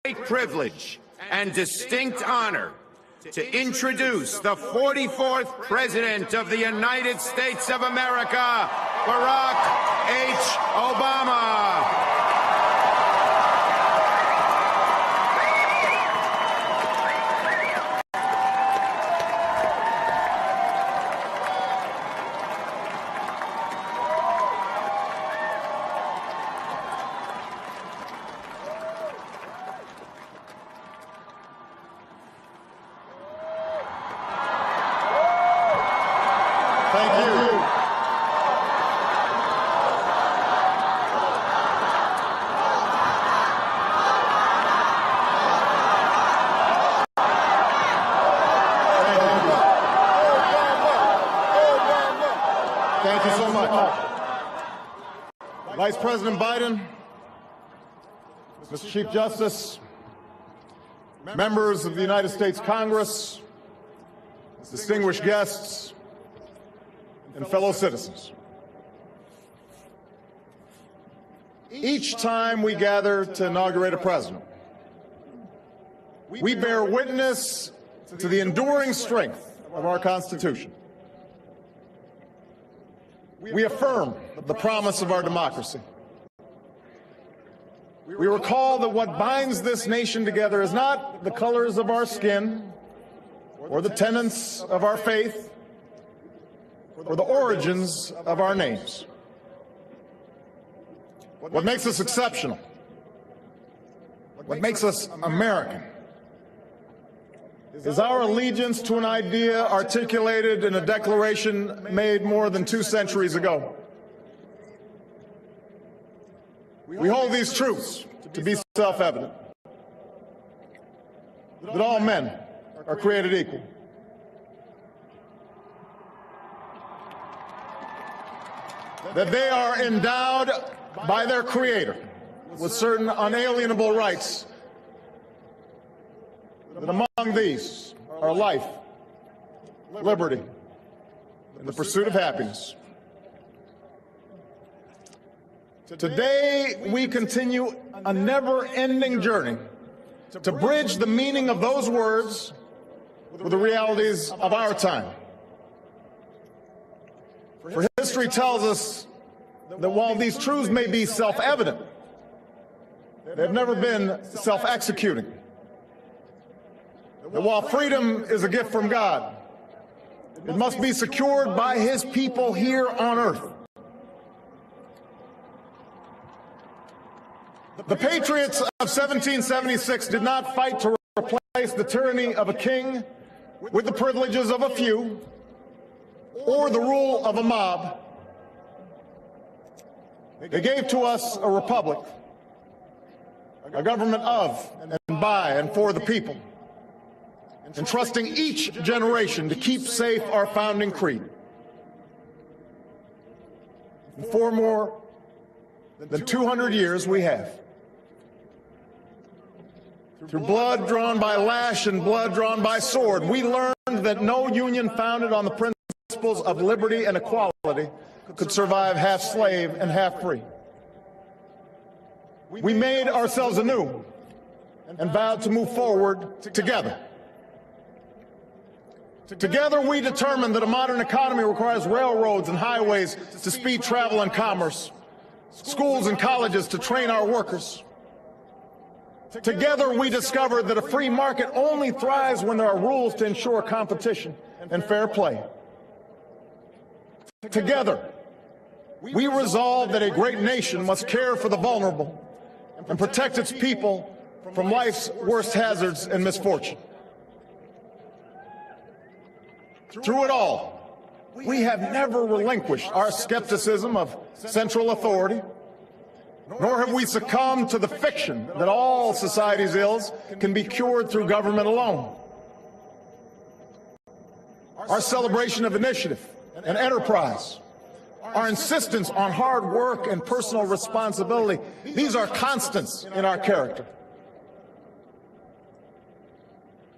great privilege and distinct honor to introduce the 44th President of the United States of America, Barack H. Obama. Thank you. Thank you so much. Vice President Biden, Mr. Chief Justice, members of the United States Congress, distinguished guests, and fellow citizens. Each time we gather to inaugurate a president, we bear witness to the enduring strength of our Constitution. We affirm the promise of our democracy. We recall that what binds this nation together is not the colors of our skin or the tenets of our faith or the origins of our names. What makes us exceptional, what makes us American, is our allegiance to an idea articulated in a declaration made more than 2 centuries ago. We hold these truths to be self-evident, that all men are created equal, that they are endowed by their Creator with certain unalienable rights, that among these are life, liberty, and the pursuit of happiness. Today, we continue a never-ending journey to bridge the meaning of those words with the realities of our time. For history tells us that while these truths may be self-evident, they've never been self-executing. That while freedom is a gift from God, it must be secured by His people here on earth. The patriots of 1776 did not fight to replace the tyranny of a king with the privileges of a few or the rule of a mob. They gave to us a republic, a government of and by and for the people, entrusting each generation to keep safe our founding creed. For more than 200 years we have. Through blood drawn by lash and blood drawn by sword, we learned that no union founded on the principles of liberty and equality could survive half slave and half free. We made ourselves anew and vowed to move forward together. Together we determined that a modern economy requires railroads and highways to speed travel and commerce, schools and colleges to train our workers. Together we discovered that a free market only thrives when there are rules to ensure competition and fair play. Together, we resolved that a great nation must care for the vulnerable and protect its people from life's worst hazards and misfortune. Through it all, we have never relinquished our skepticism of central authority, nor have we succumbed to the fiction that all society's ills can be cured through government alone. Our celebration of initiative and enterprise, our insistence on hard work and personal responsibility, these are constants in our character.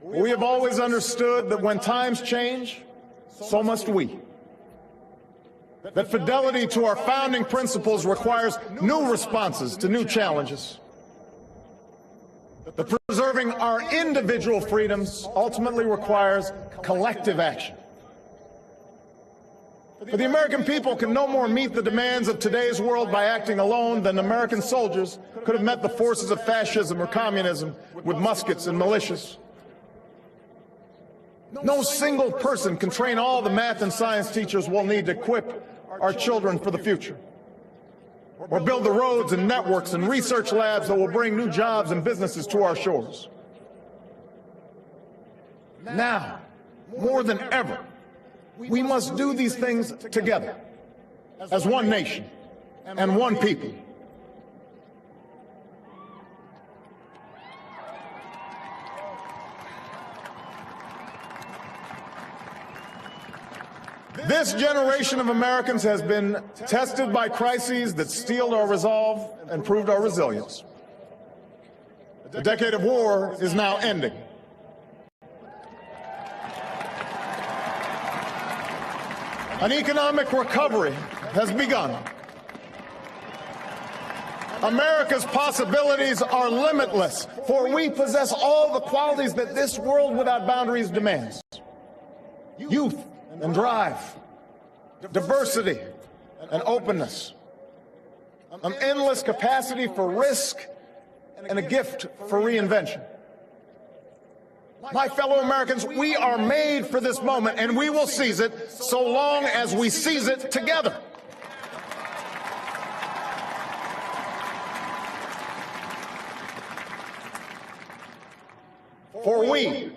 We have always understood that when times change, so must we. That fidelity to our founding principles requires new responses to new challenges. that preserving our individual freedoms ultimately requires collective action. For the American people can no more meet the demands of today's world by acting alone than American soldiers could have met the forces of fascism or communism with muskets and militias. No single person can train all the math and science teachers we'll need to equip our children for the future, or build the roads and networks and research labs that will bring new jobs and businesses to our shores. Now, more than ever, we must do these things together, as one nation and one people. This generation of Americans has been tested by crises that steeled our resolve and proved our resilience. The decade of war is now ending. An economic recovery has begun. America's possibilities are limitless, for we possess all the qualities that this world without boundaries demands: youth and drive, diversity and openness, an endless capacity for risk, and a gift for reinvention. My fellow Americans, we are made for this moment, and we will seize it so long as we seize it together. For we,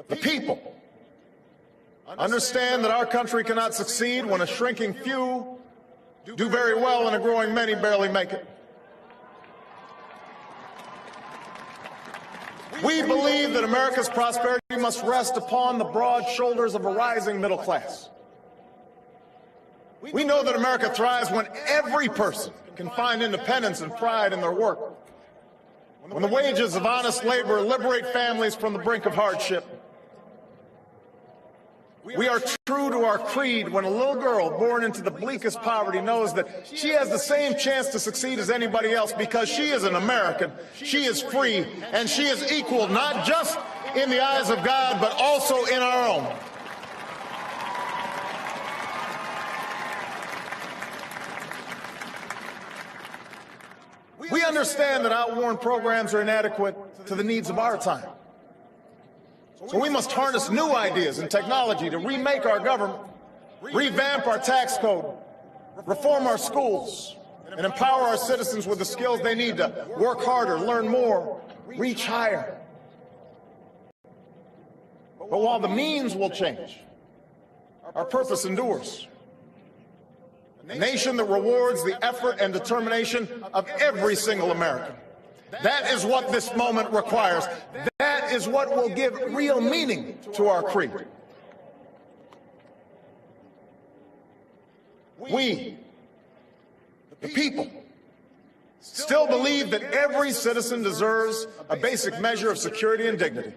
the people, understand that our country cannot succeed when a shrinking few do very well and a growing many barely make it. We believe that America's prosperity must rest upon the broad shoulders of a rising middle class. We know that America thrives when every person can find independence and pride in their work, when the wages of honest labor liberate families from the brink of hardship. We are true to our creed when a little girl born into the bleakest poverty knows that she has the same chance to succeed as anybody else because she is an American, she is free, and she is equal not just in the eyes of God, but also in our own. We understand that outworn programs are inadequate to the needs of our time. So we must harness new ideas and technology to remake our government, revamp our tax code, reform our schools, and empower our citizens with the skills they need to work harder, learn more, reach higher. But while the means will change, our purpose endures. A nation that rewards the effort and determination of every single American. That is what this moment requires. That is what will give real meaning to our creed. We, the people, still believe that every citizen deserves a basic measure of security and dignity.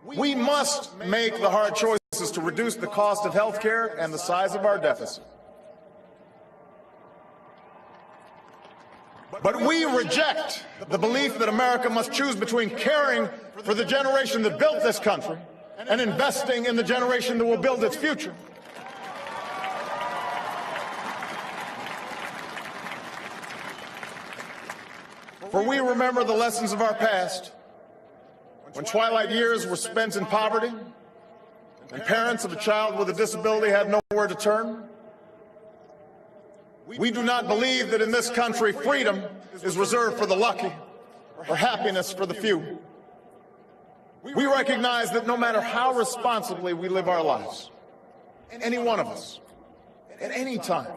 We must make the hard choices to reduce the cost of health care and the size of our deficit. But we reject the belief that America must choose between caring for the generation that built this country and investing in the generation that will build its future. For we remember the lessons of our past, when twilight years were spent in poverty and parents of a child with a disability had nowhere to turn. We do not believe that in this country freedom is reserved for the lucky or happiness for the few. We recognize that no matter how responsibly we live our lives, any one of us, at any time,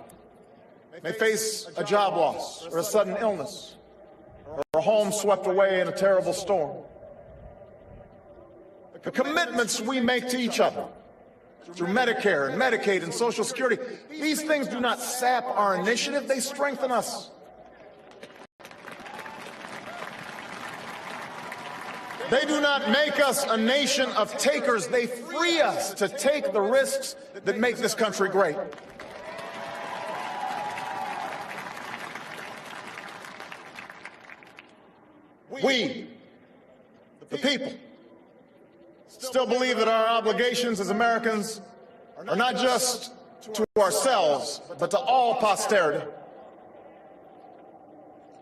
may face a job loss or a sudden illness or a home swept away in a terrible storm. The commitments we make to each other through Medicare and Medicaid and Social Security, these things do not sap our initiative, they strengthen us. They do not make us a nation of takers, they free us to take the risks that make this country great. We, the people, still believe that our obligations as Americans are not just to ourselves, but to all posterity.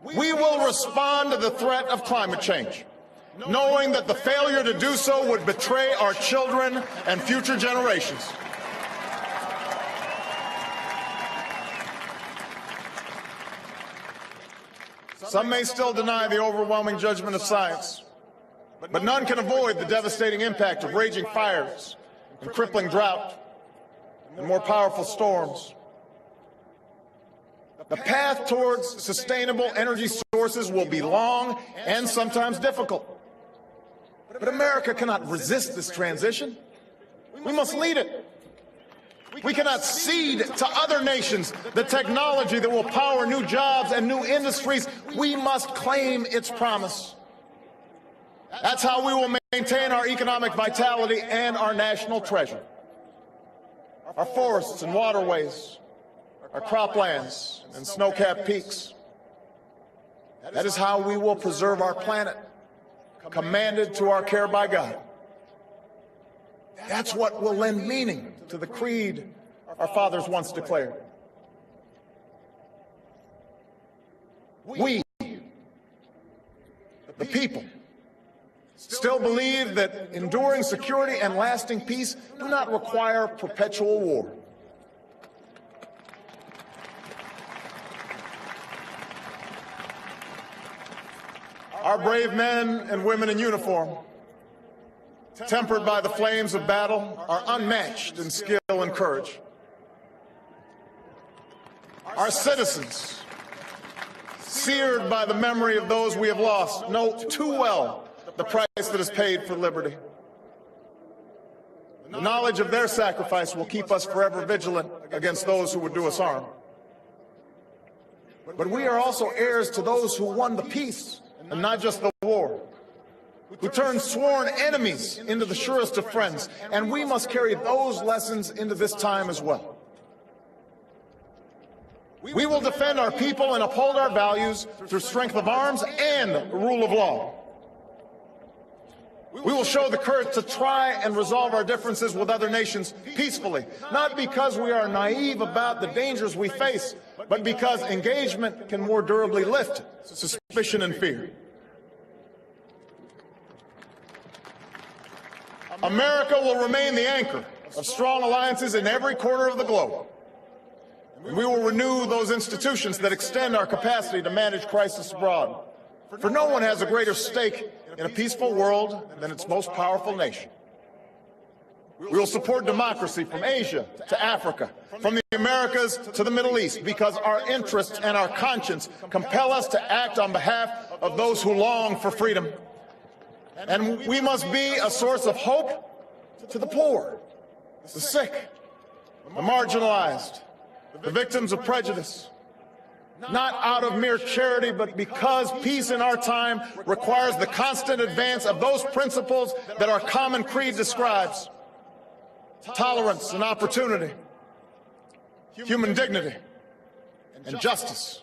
We will respond to the threat of climate change, knowing that the failure to do so would betray our children and future generations. Some may still deny the overwhelming judgment of science, but none can avoid the devastating impact of raging fires and crippling drought and more powerful storms. The path towards sustainable energy sources will be long and sometimes difficult. But America cannot resist this transition. We must lead it. We cannot cede to other nations the technology that will power new jobs and new industries. We must claim its promise. That's how we will maintain our economic vitality and our national treasure. Our forests and waterways, our croplands and snow-capped peaks. That is how we will preserve our planet, commanded to our care by God. That's what will lend meaning to the creed our fathers once declared. We, the people, still believe that enduring security and lasting peace do not require perpetual war. Our brave men and women in uniform, tempered by the flames of battle, are unmatched in skill and courage. Our citizens, seared by the memory of those we have lost, know too well the price that is paid for liberty. The knowledge of their sacrifice will keep us forever vigilant against those who would do us harm. But we are also heirs to those who won the peace and not just the war, who turned sworn enemies into the surest of friends, and we must carry those lessons into this time as well. We will defend our people and uphold our values through strength of arms and rule of law. We will show the courage to try and resolve our differences with other nations peacefully, not because we are naive about the dangers we face, but because engagement can more durably lift suspicion and fear. America will remain the anchor of strong alliances in every corner of the globe. And we will renew those institutions that extend our capacity to manage crisis abroad. For no one has a greater stake in a peaceful world than its most powerful nation. We will support democracy from Asia to Africa, from the Americas to the Middle East, because our interests and our conscience compel us to act on behalf of those who long for freedom. And we must be a source of hope to the poor, the sick, the marginalized, the victims of prejudice. Not out of mere charity, but because peace in our time requires the constant advance of those principles that our common creed describes: tolerance and opportunity, human dignity, and justice.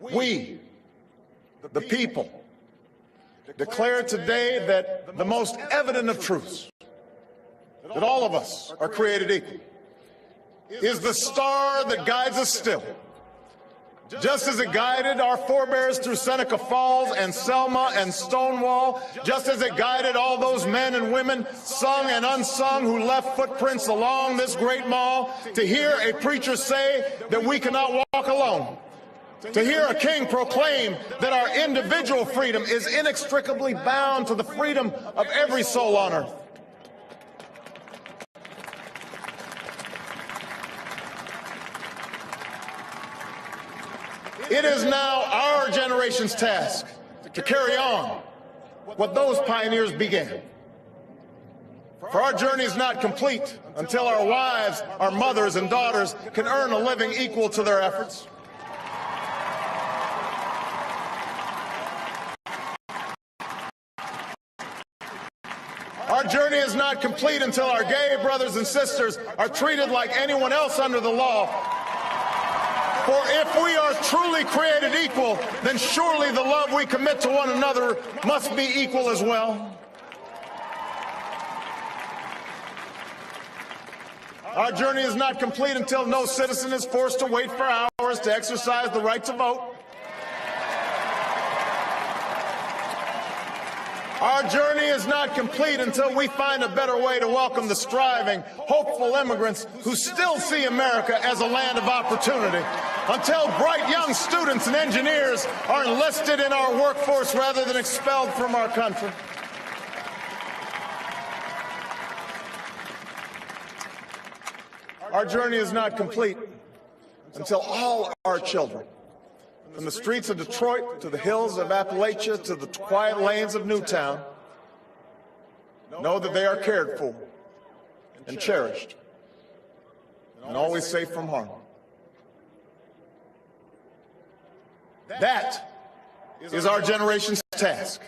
We, the people, declare today that the most evident of truths, that all of us are created equal, is the star that guides us still. Just as it guided our forebears through Seneca Falls and Selma and Stonewall, just as it guided all those men and women, sung and unsung, who left footprints along this great mall, to hear a preacher say that we cannot walk alone, to hear a king proclaim that our individual freedom is inextricably bound to the freedom of every soul on earth. It is now our generation's task to carry on what those pioneers began. For our journey is not complete until our wives, our mothers, and daughters can earn a living equal to their efforts. Our journey is not complete until our gay brothers and sisters are treated like anyone else under the law. For For if we are truly created equal, then surely the love we commit to one another must be equal as well. Our journey is not complete until no citizen is forced to wait for hours to exercise the right to vote. Our journey is not complete until we find a better way to welcome the striving, hopeful immigrants who still see America as a land of opportunity, until bright young students and engineers are enlisted in our workforce rather than expelled from our country. Our journey is not complete until all our children, from the streets of Detroit to the hills of Appalachia to the quiet lanes of Newtown, know that they are cared for and cherished and always safe from harm. That is our generation's task,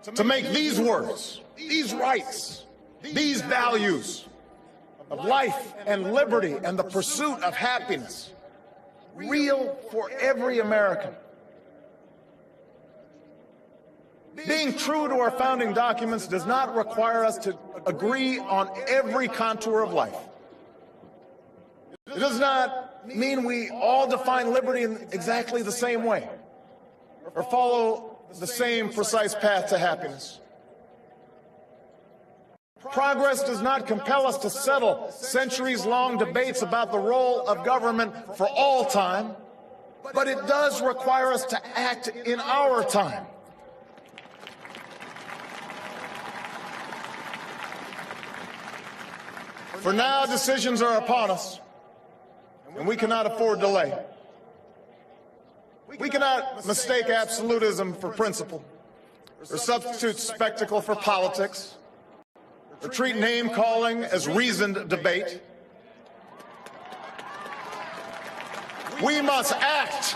to make these words, these rights, these values of life and liberty and the pursuit of happiness real for every American. Being true to our founding documents does not require us to agree on every contour of life. It does not mean we all define liberty in exactly the same way or follow the same precise path to happiness. Progress does not compel us to settle centuries-long debates about the role of government for all time, but it does require us to act in our time. For now, decisions are upon us, and we cannot afford delay. We cannot mistake absolutism for principle, or substitute spectacle for politics, or treat name-calling as reasoned debate. We must act.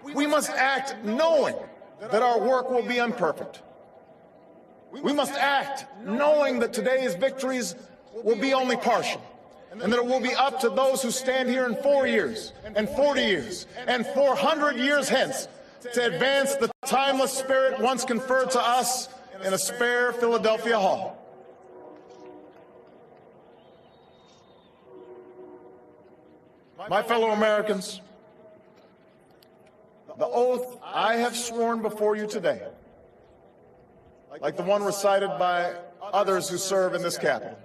We must act knowing that our work will be imperfect. We must act knowing that today's victories will be only partial, and that it will be up to those who stand here in 4 years, and 40 years, and 400 years hence to advance the timeless spirit once conferred to us in a spare Philadelphia hall. My fellow Americans, the oath I have sworn before you today, like the one recited by others who serve in this Capitol,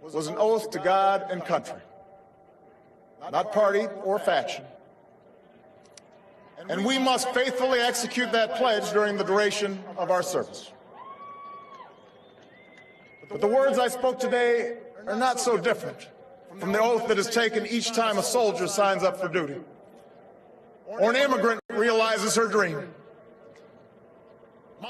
was an oath to God and country, not party or faction. And we must faithfully execute that pledge during the duration of our service. But the words I spoke today are not so different from the oath that is taken each time a soldier signs up for duty, or an immigrant realizes her dream.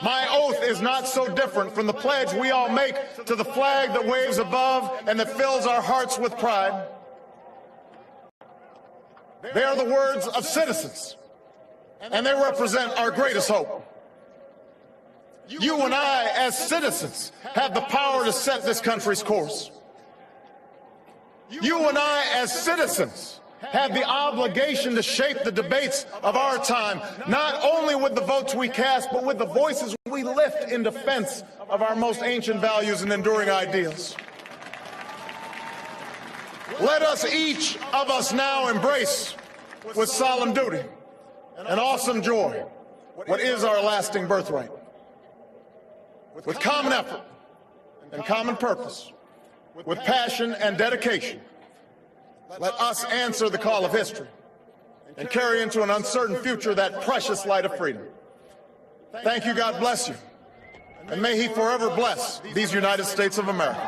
My oath is not so different from the pledge we all make to the flag that waves above and that fills our hearts with pride. They are the words of citizens, and they represent our greatest hope. You and I, as citizens, have the power to set this country's course. You and I, as citizens, have the obligation to shape the debates of our time, not only with the votes we cast, but with the voices we lift in defense of our most ancient values and enduring ideals. Let us, each of us, now embrace with solemn duty and awesome joy what is our lasting birthright. With common effort and common purpose, with passion and dedication, let us answer the call of history and carry into an uncertain future that precious light of freedom. Thank you, God bless you, and may He forever bless these United States of America.